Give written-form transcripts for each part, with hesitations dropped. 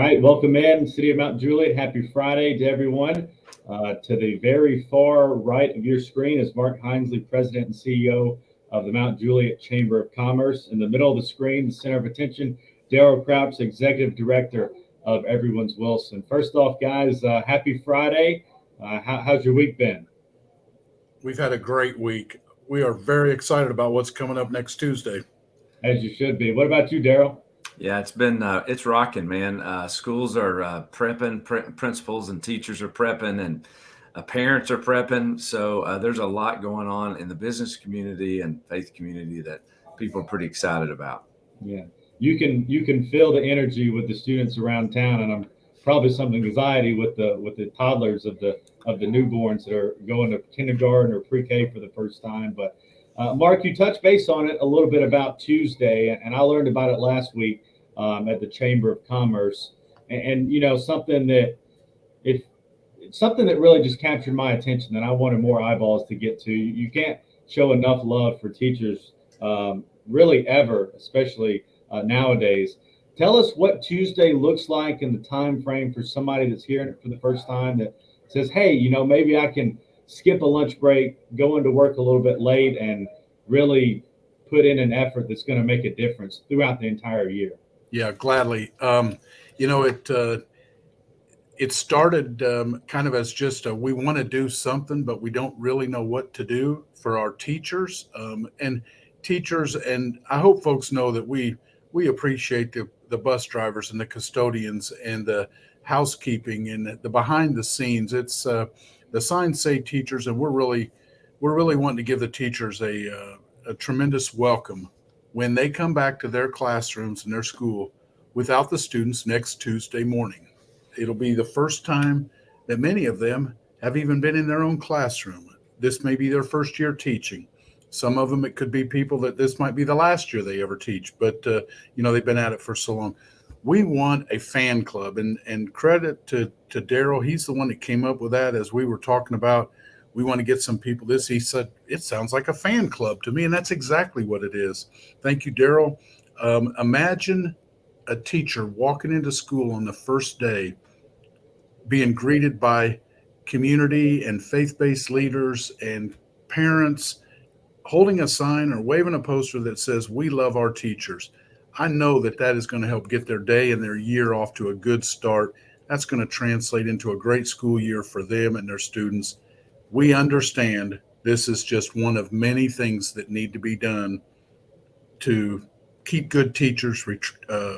right, welcome in, City of Mount Juliet. Happy Friday to everyone. To the very far right of your screen is Mark Hinesley, President and CEO of the Mount Juliet Chamber of Commerce. In the middle of the screen, the center of attention, Daryl Crouch, Executive Director of Everyone's Wilson. First off, guys, happy Friday. How's your week been? We've had a great week. We are very excited about what's coming up next Tuesday. As you should be. What about you, Daryl? Yeah, it's rocking, man. Schools are prepping, principals and teachers are prepping, and parents are prepping. So there's a lot going on in the business community and faith community that people are pretty excited about. Yeah, you can feel the energy with the students around town, and I'm probably some anxiety with the toddlers of the newborns that are going to kindergarten or pre-K for the first time. But Mark, you touched base on it a little bit about Tuesday, and I learned about it last week at the Chamber of Commerce, and something that if it's something that really just captured my attention, and I wanted more eyeballs to get to. You can't show enough love for teachers, really ever, especially nowadays. Tell us what Tuesday looks like in the time frame for somebody that's hearing it for the first time that says, "Hey, maybe I can skip a lunch break, go into work a little bit late, and really put in an effort that's going to make a difference throughout the entire year." Yeah, gladly. It started kind of as just we want to do something, but we don't really know what to do for our teachers and I hope folks know that we appreciate the bus drivers and the custodians and the housekeeping and the behind the scenes. It's the signs say teachers, and we're really wanting to give the teachers a tremendous welcome when they come back to their classrooms and their school without the students next Tuesday morning. It'll be the first time that many of them have even been in their own classroom. This may be their first year teaching. Some of them, it could be people that this might be the last year they ever teach, but they've been at it for so long. We want a fan club, and credit to Daryl. He's the one that came up with that. As we were talking about, we want to get some people this. He said, it sounds like a fan club to me, and that's exactly what it is. Thank you, Daryl. Imagine a teacher walking into school on the first day being greeted by community and faith-based leaders and parents holding a sign or waving a poster that says, "We love our teachers." I know that is going to help get their day and their year off to a good start. That's going to translate into a great school year for them and their students. We understand this is just one of many things that need to be done to keep good teachers,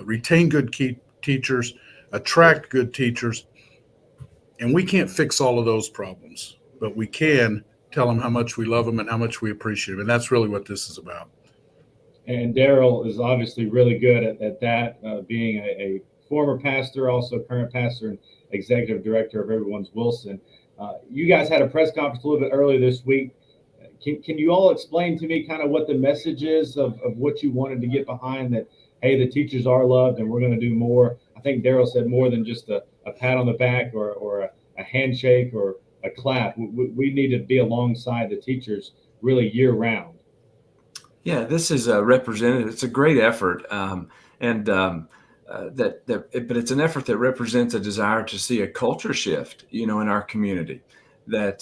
retain good teachers, attract good teachers. And we can't fix all of those problems, but we can tell them how much we love them and how much we appreciate them. And that's really what this is about. And Daryl is obviously really good at that, being a former pastor, also current pastor and executive director of Everyone's Wilson. You guys had a press conference a little bit earlier this week. Can you all explain to me kind of what the message is of what you wanted to get behind that, hey, the teachers are loved and we're going to do more? I think Daryl said more than just a pat on the back or a handshake or a clap. We need to be alongside the teachers really year round. Yeah, this is a representative. It's a great effort, but it's an effort that represents a desire to see a culture shift, in our community. That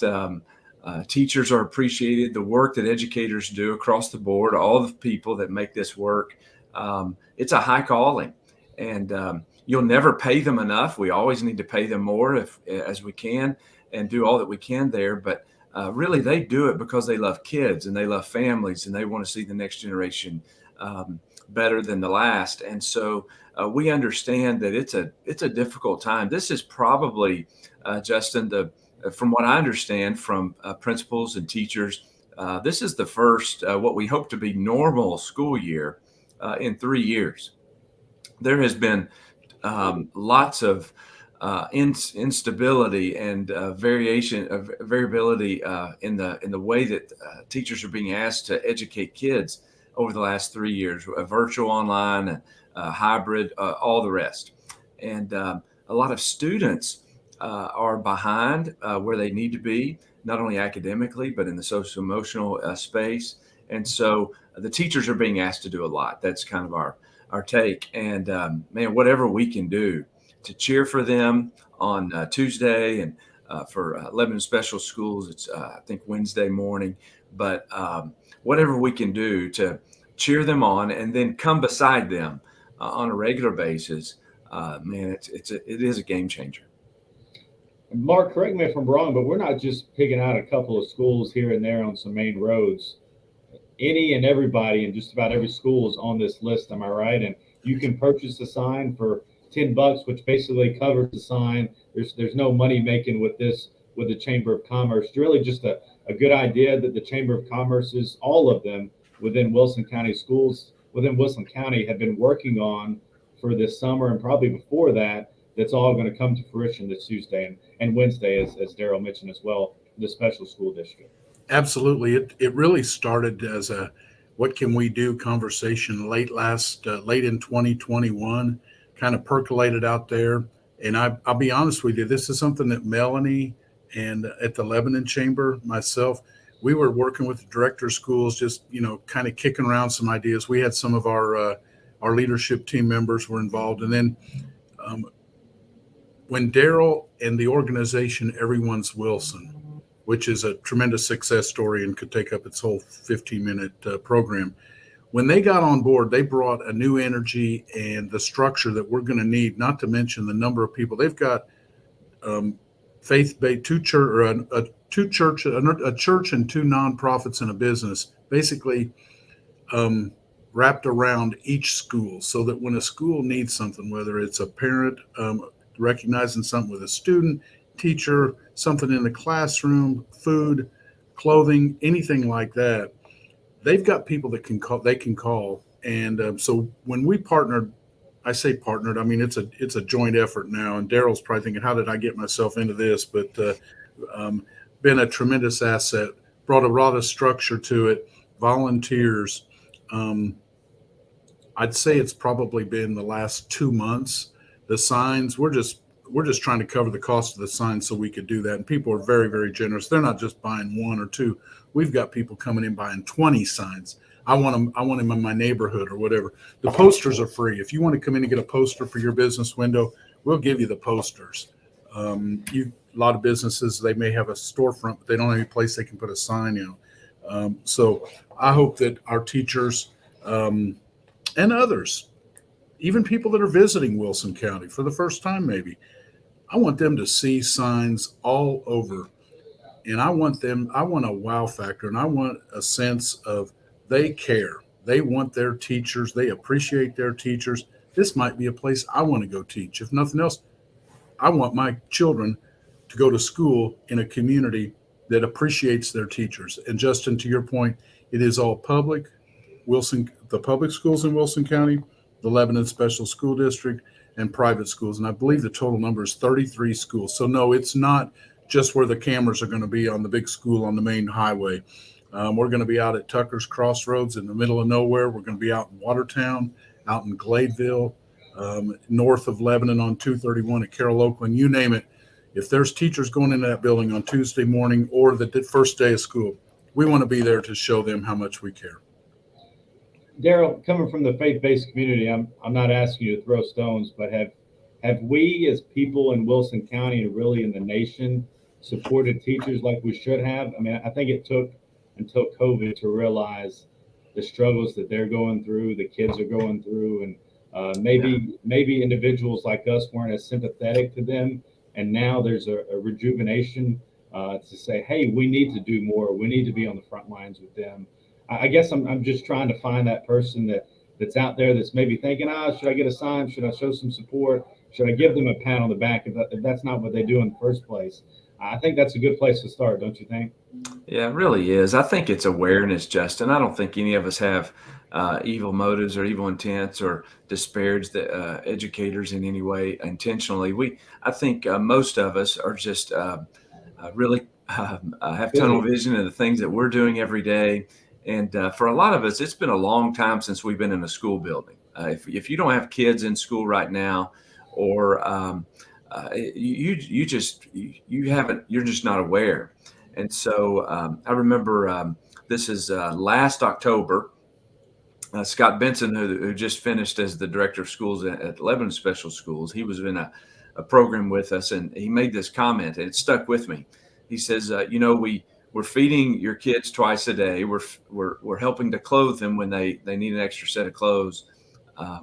teachers are appreciated, the work that educators do across the board, all the people that make this work. It's a high calling, and you'll never pay them enough. We always need to pay them more as we can, and do all that we can there. But really, they do it because they love kids and they love families and they want to see the next generation better than the last. And so we understand that it's a difficult time. This is probably, Justin, from what I understand from principals and teachers, this is the first what we hope to be normal school year in 3 years. There has been lots of instability and variability in the way that teachers are being asked to educate kids over the last 3 years, virtual, online, and hybrid, all the rest. And a lot of students are behind where they need to be, not only academically, but in the social emotional space. And so the teachers are being asked to do a lot. That's kind of our take. And man, whatever we can do to cheer for them on Tuesday, and for Lebanon Special Schools, it's I think Wednesday morning. But whatever we can do to cheer them on, and then come beside them on a regular basis, man, it is a game changer. Mark, correct me if I'm wrong, but we're not just picking out a couple of schools here and there on some main roads. Any and everybody in just about every school is on this list. Am I right? And you can purchase a sign for $10, which basically covers the sign. There's no money making with this with the Chamber of Commerce. It's really just a good idea that the Chamber of Commerce is all of them within Wilson County schools within Wilson County have been working on for this summer and probably before that. That's all going to come to fruition this Tuesday and Wednesday, as Daryl mentioned as well, the special school district. Absolutely. It really started as a what can we do conversation late in 2021, kind of percolated out there. And I'll be honest with you, this is something that Melanie and at the Lebanon Chamber, myself, we were working with the director of schools, just, kind of kicking around some ideas. We had some of our leadership team members were involved. And then when Daryl and the organization Everyone's Wilson, which is a tremendous success story and could take up its whole 15-minute program. When they got on board, they brought a new energy and the structure that we're going to need, not to mention the number of people. They've got faith-based, a church and two nonprofits and a business, basically wrapped around each school, so that when a school needs something, whether it's a parent recognizing something with a student, teacher, something in the classroom, food, clothing, anything like that, they've got people that they can call. And so when we partnered, I say partnered, I mean, it's a joint effort now. And Daryl's probably thinking, how did I get myself into this? But been a tremendous asset, brought a lot of structure to it, volunteers. I'd say it's probably been the last 2 months. The signs, we're just trying to cover the cost of the signs so we could do that. And people are very, very generous. They're not just buying one or two. We've got people coming in buying 20 signs. I want them in my neighborhood or whatever. The posters are free. If you want to come in and get a poster for your business window, we'll give you the posters. A lot of businesses, they may have a storefront, but they don't have any place they can put a sign in. So I hope that our teachers and others, even people that are visiting Wilson County for the first time maybe, I want them to see signs all over. And I want a wow factor, and I want a sense of they care. They want their teachers. They appreciate their teachers. This might be a place I want to go teach. If nothing else, I want my children to go to school in a community that appreciates their teachers. And Justin, to your point, it is all public. The public schools in Wilson County, the Lebanon Special School District, and private schools. And I believe the total number is 33 schools. So no, it's not just where the cameras are going to be on the big school on the main highway. We're going to be out at Tucker's Crossroads in the middle of nowhere. We're going to be out in Watertown, out in Gladeville, north of Lebanon on 231 at Carroll Oakland, you name it. If there's teachers going into that building on Tuesday morning or the first day of school, we want to be there to show them how much we care. Daryl, coming from the faith-based community, I'm not asking you to throw stones, but have we as people in Wilson County and really in the nation supported teachers like we should have? I mean, I think it took until COVID to realize the struggles that they're going through, the kids are going through, and maybe individuals like us weren't as sympathetic to them. And now there's a rejuvenation to say, hey, we need to do more. We need to be on the front lines with them. I guess I'm just trying to find that person that's out there that's maybe thinking, should I get a sign? Should I show some support? Should I give them a pat on the back if that's not what they do in the first place? I think that's a good place to start, don't you think? Yeah, it really is. I think it's awareness, Justin. I don't think any of us have evil motives or evil intents or disparage the educators in any way intentionally. I think most of us are just really have tunnel vision of the things that we're doing every day. And for a lot of us, it's been a long time since we've been in a school building. If you don't have kids in school right now, or you're just not aware. And so I remember this is last October, Scott Benson, who just finished as the director of schools at Lebanon Special Schools, he was in a program with us, and he made this comment, and it stuck with me. He says, we're feeding your kids twice a day. We're helping to clothe them when they need an extra set of clothes.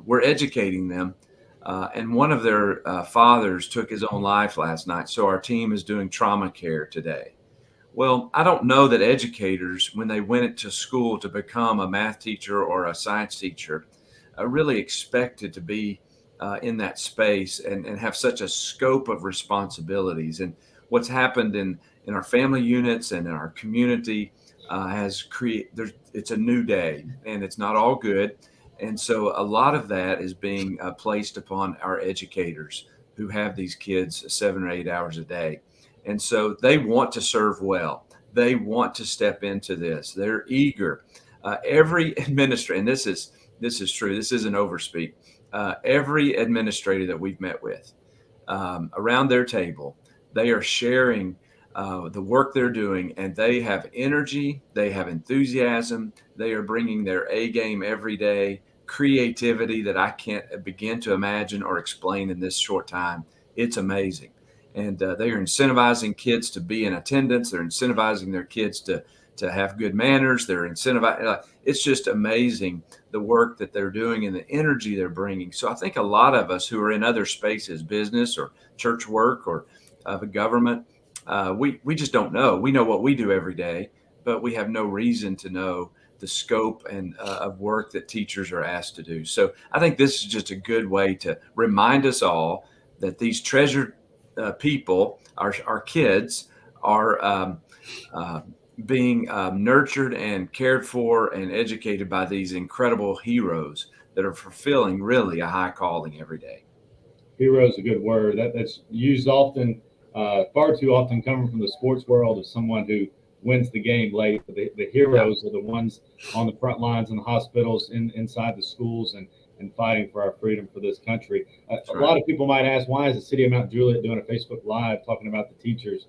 We're educating them. And one of their fathers took his own life last night. So our team is doing trauma care today. Well, I don't know that educators, when they went to school to become a math teacher or a science teacher, really expected to be in that space and have such a scope of responsibilities. And what's happened in our family units and in our community has created, it's a new day, and it's not all good. And so a lot of that is being placed upon our educators who have these kids 7 or 8 hours a day. And so they want to serve well. They want to step into this. They're eager. Every administrator, and this is true. This isn't overspeak. Every administrator that we've met with around their table, they are sharing the work they're doing, and they have energy. They have enthusiasm. They are bringing their A game every day. Creativity that I can't begin to imagine or explain in this short time. It's amazing. And they are incentivizing kids to be in attendance. They're incentivizing their kids to have good manners. They're incentivizing. It's just amazing the work that they're doing and the energy they're bringing. So I think a lot of us who are in other spaces, business or church work or the government, we just don't know. We know what we do every day, but we have no reason to know the scope and of work that teachers are asked to do. So I think this is just a good way to remind us all that these treasured people, our kids, are being nurtured and cared for and educated by these incredible heroes that are fulfilling really a high calling every day. Hero is a good word. That's used often, far too often, coming from the sports world, of someone who wins the game late. The heroes are the ones on the front lines in the hospitals, inside the schools, and fighting for our freedom for this country. A lot of people might ask, why is the city of Mount Juliet doing a Facebook Live talking about the teachers?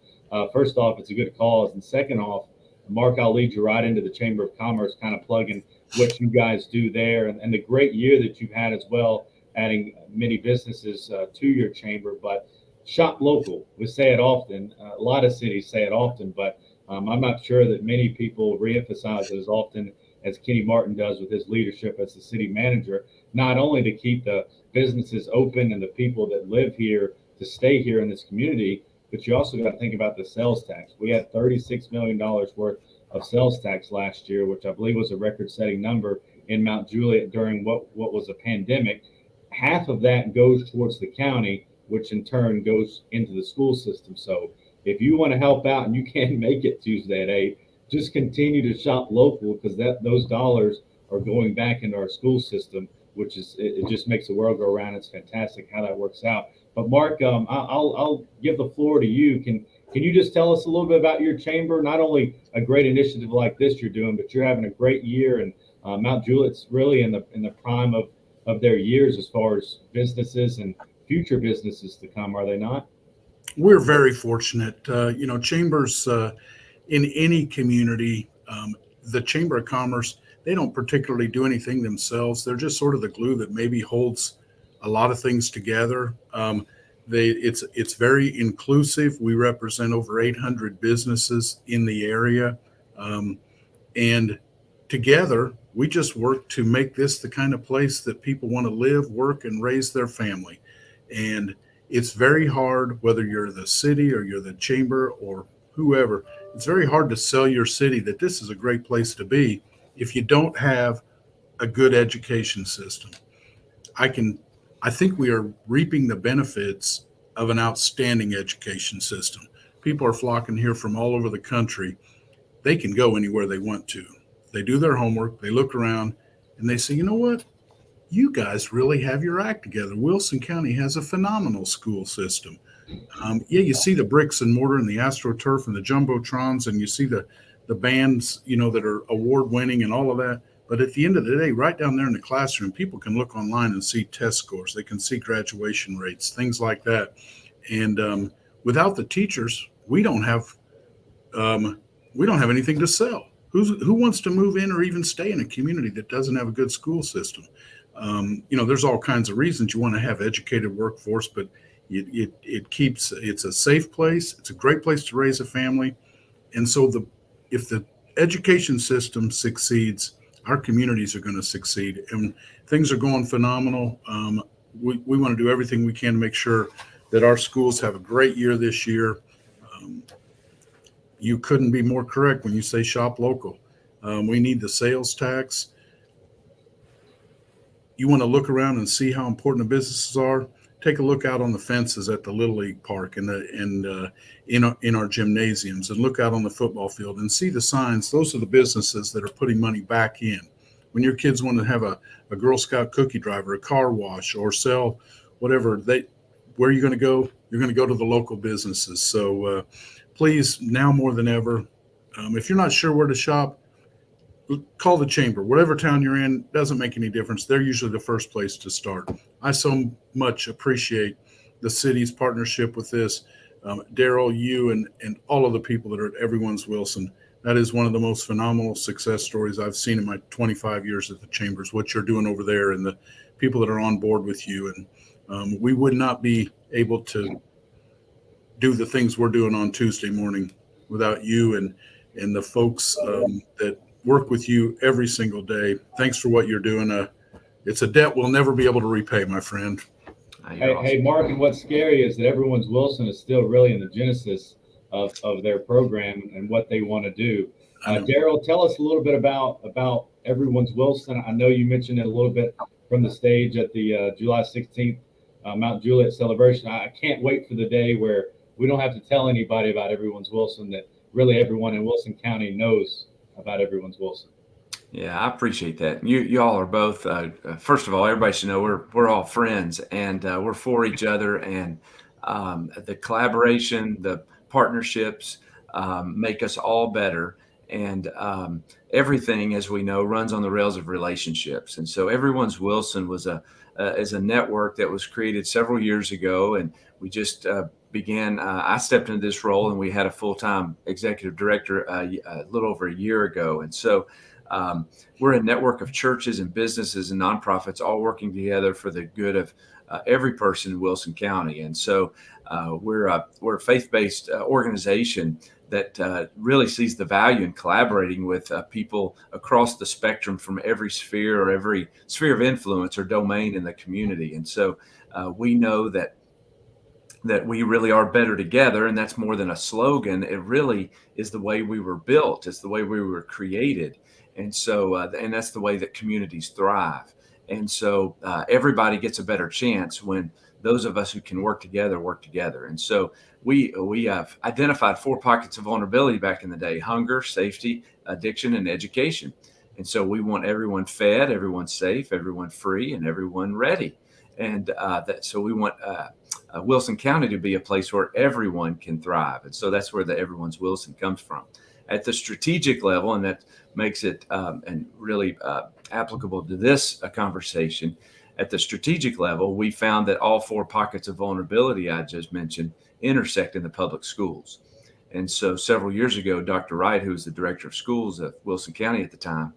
First off, it's a good cause. And second off, Mark, I'll lead you right into the Chamber of Commerce, kind of plugging what you guys do there and the great year that you've had as well, adding many businesses to your chamber. But shop local. We say it often. A lot of cities say it often, but I'm not sure that many people reemphasize it as often as Kenny Martin does with his leadership as the city manager, not only to keep the businesses open and the people that live here to stay here in this community, but you also got to think about the sales tax. We had $36 million worth of sales tax last year, which I believe was a record-setting number in Mount Juliet during what was a pandemic. Half of that goes towards the county, which in turn goes into the school system. So if you want to help out and you can't make it Tuesday at 8, just continue to shop local, because those dollars are going back into our school system, which is, it just makes the world go around. It's fantastic how that works out. But Mark, I'll give the floor to you. Can you just tell us a little bit about your chamber? Not only a great initiative like this you're doing, but you're having a great year, and Mount Juliet's really in the prime of their years as far as businesses and future businesses to come, are they not? We're very fortunate. Chambers in any community, the Chamber of Commerce, they don't particularly do anything themselves. They're just sort of the glue that maybe holds a lot of things together. It's very inclusive. We represent over 800 businesses in the area. And together, we just work to make this the kind of place that people want to live, work, and raise their family. And it's very hard, whether you're the city or you're the chamber or whoever, it's very hard to sell your city that this is a great place to be if you don't have a good education system. I think we are reaping the benefits of an outstanding education system. People are flocking here from all over the country. They can go anywhere they want to. They do their homework, they look around, and they say, you know what? You guys really have your act together. Wilson County has a phenomenal school system. You see the bricks and mortar and the AstroTurf and the Jumbotrons, and you see the bands, that are award winning and all of that. But at the end of the day, right down there in the classroom, people can look online and see test scores. They can see graduation rates, things like that. And without the teachers, we don't have anything to sell. who wants to move in or even stay in a community that doesn't have a good school system? There's all kinds of reasons you want to have educated workforce, but it's a safe place. It's a great place to raise a family. And so if the education system succeeds, our communities are going to succeed, and things are going phenomenal. We want to do everything we can to make sure that our schools have a great year this year. You couldn't be more correct when you say shop local. We need the sales tax. You want to look around and see how important the businesses are. Take a look out on the fences at the Little League Park and in our gymnasiums, and look out on the football field and see the signs. Those are the businesses that are putting money back in. When your kids want to have a Girl Scout cookie drive or a car wash or sell whatever, where are you going to go? You're going to go to the local businesses. So please, now more than ever, if you're not sure where to shop, call the chamber. Whatever town you're in, doesn't make any difference. They're usually the first place to start. I so much appreciate the city's partnership with this. Daryl, you and all of the people that are at Everyone's Wilson. That is one of the most phenomenal success stories I've seen in my 25 years at the chambers, what you're doing over there and the people that are on board with you. And we would not be able to do the things we're doing on Tuesday morning without you and the folks that work with you every single day. Thanks for what you're doing. It's a debt we'll never be able to repay, my friend. Hey, Mark, and what's scary is that Everyone's Wilson is still really in the genesis of their program and what they want to do. Daryl, tell us a little bit about Everyone's Wilson. I know you mentioned it a little bit from the stage at the July 16th Mount Juliet celebration. I can't wait for the day where we don't have to tell anybody about Everyone's Wilson, that really everyone in Wilson County knows about Everyone's Wilson. Yeah, I appreciate that. You all are both. First of all, everybody should know we're all friends, and we're for each other. And the collaboration, the partnerships make us all better. And everything, as we know, runs on the rails of relationships. And so, Everyone's Wilson is a network that was created several years ago, and we just began. I stepped into this role, and we had a full-time executive director a little over a year ago. And so we're a network of churches and businesses and nonprofits all working together for the good of every person in Wilson County. And so we're a faith-based organization that really sees the value in collaborating with people across the spectrum from every sphere or every sphere of influence or domain in the community. And so we know that we really are better together, and that's more than a slogan. It really is the way we were built. It's the way we were created. And so, and that's the way that communities thrive. And so everybody gets a better chance when those of us who can work together. And so we have identified 4 pockets of vulnerability back in the day: hunger, safety, addiction, and education. And so we want everyone fed, everyone safe, everyone free, and everyone ready. And so we want Wilson County to be a place where everyone can thrive. And so that's where the Everyone's Wilson comes from. At the strategic level, and that makes it and really applicable to this conversation, at the strategic level, we found that all 4 pockets of vulnerability I just mentioned intersect in the public schools. And so several years ago, Dr. Wright, who was the director of schools of Wilson County at the time,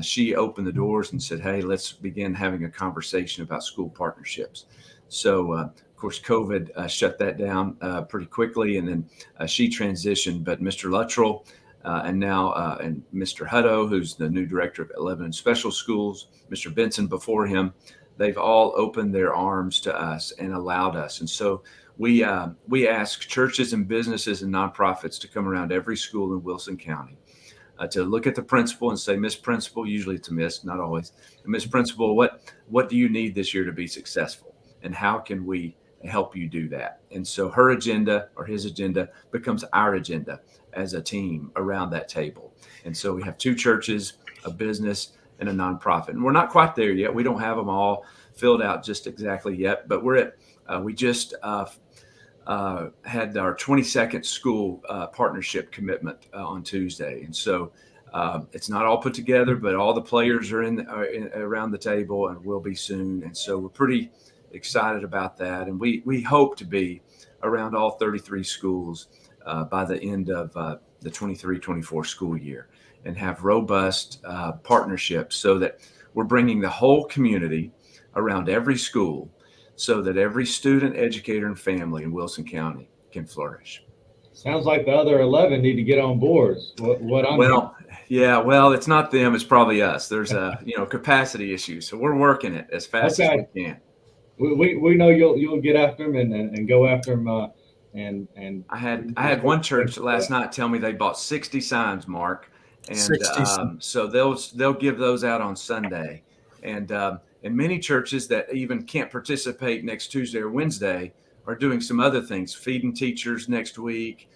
she opened the doors and said, hey, let's begin having a conversation about school partnerships. So, of course, COVID shut that down pretty quickly, and then she transitioned. But Mr. Luttrell and Mr. Hutto, who's the new director of Lebanon Special Schools, Mr. Benson before him, they've all opened their arms to us and allowed us. And so we ask churches and businesses and nonprofits to come around every school in Wilson County to look at the principal and say, Miss Principal, usually it's a miss, not always, Miss Principal, what do you need this year to be successful? And how can we help you do that? And so her agenda or his agenda becomes our agenda as a team around that table. And so we have 2 churches, a business, and a nonprofit. And we're not quite there yet. We don't have them all filled out just exactly yet, but we just had our 22nd school partnership commitment on Tuesday. And so it's not all put together, but all the players are around the table and will be soon. And so we're pretty excited about that. And we hope to be around all 33 schools by the end of the 23-24 school year. and have robust partnerships so that we're bringing the whole community around every school so that every student, educator, and family in Wilson County can flourish. Sounds like the other 11 need to get on boards. What I'm hearing. Well, yeah, well, it's not them, it's probably us. There's a, capacity issue. So we're working it as fast as we can. We know you'll get after them and go after them. And I had one church last night tell me they bought 60 signs, Mark, and 60. So they'll give those out on Sunday, and many churches that even can't participate next Tuesday or Wednesday are doing some other things, feeding teachers next week,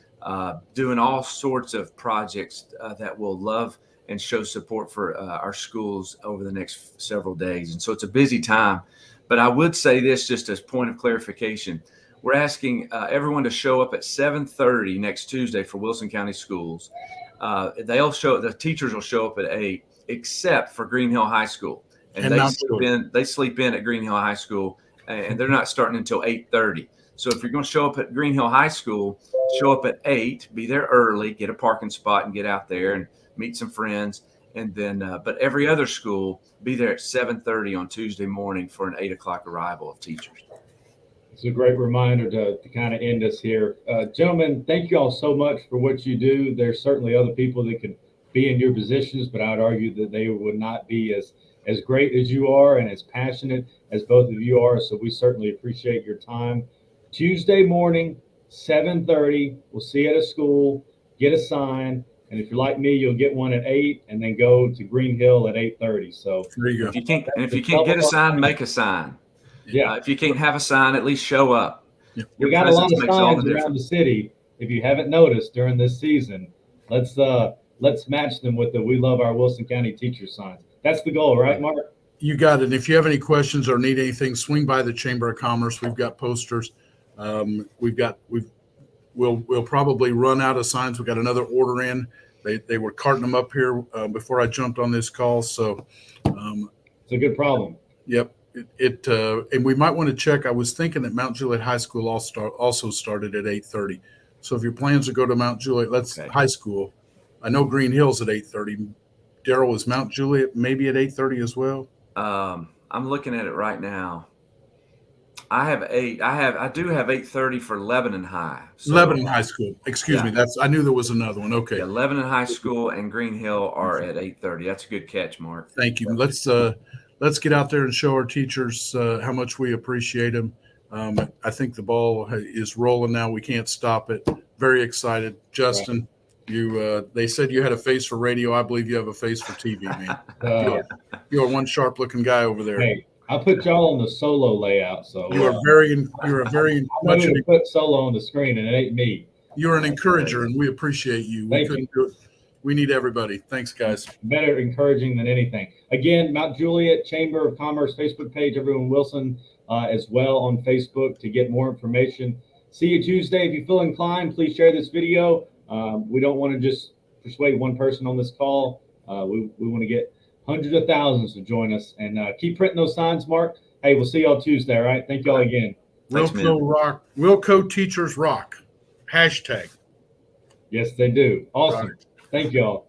doing all sorts of projects that will love and show support for our schools over the next several days, and so it's a busy time. But I would say this just as point of clarification. We're asking everyone to show up at 7:30 next Tuesday for Wilson County Schools. The teachers will show up at 8, except for Green Hill High School. And they sleep in at Green Hill High School, and they're not starting until 8:30. So if you're going to show up at Green Hill High School, show up at 8, be there early, get a parking spot and get out there and meet some friends. And then, but every other school, be there at 7:30 on Tuesday morning for an 8 o'clock arrival of teachers. It's a great reminder to kind of end us here. Gentlemen, thank you all so much for what you do. There's certainly other people that could be in your positions, but I would argue that they would not be as great as you are and as passionate as both of you are. So we certainly appreciate your time. Tuesday morning, 7:30, we'll see you at a school, get a sign. And if you're like me, you'll get one at 8 and then go to Green Hill at 8:30. So there you go. If you can't get a sign, make a sign. Yeah. If you can't have a sign, at least show up. Yeah. We got a lot of signs around the city. If you haven't noticed during this season, let's match them with the "We Love Our Wilson County Teachers" signs. That's the goal, right, Mark? You got it. If you have any questions or need anything, swing by the Chamber of Commerce. We've got posters. We'll probably run out of signs. We got another order in. They were carting them up here before I jumped on this call. So it's a good problem. Yep. And we might want to check. I was thinking that Mount Juliet High School also started at 8:30. So if your plans to go to Mount Juliet, high school. I know Green Hill's at 8:30. Daryl, is Mount Juliet maybe at 8:30 as well? I'm looking at it right now. I do have 8:30 for Lebanon High. So, Lebanon High School. Excuse me. I knew there was another one. Okay. Yeah, Lebanon High School and Green Hill are at 8:30. That's a good catch, Mark. Thank you. Let's get out there and show our teachers how much we appreciate them. I think the ball is rolling now. We can't stop it. Very excited. Justin, they said you had a face for radio. I believe you have a face for TV, man. You're one sharp-looking guy over there. Hey, I put y'all on the solo layout, so you are very much to put solo on the screen, and it ain't me. You're an encourager, and we appreciate you. Thank you. We need everybody. Thanks, guys. Better encouraging than anything. Again, Mount Juliet Chamber of Commerce Facebook page, everyone Wilson as well on Facebook to get more information. See you Tuesday. If you feel inclined, please share this video. We don't want to just persuade one person on this call. We want to get hundreds of thousands to join us and keep printing those signs, Mark. Hey, we'll see y'all Tuesday, all right? Thank y'all again. Wilco Teachers Rock. #. Yes, they do. Awesome. Thank y'all.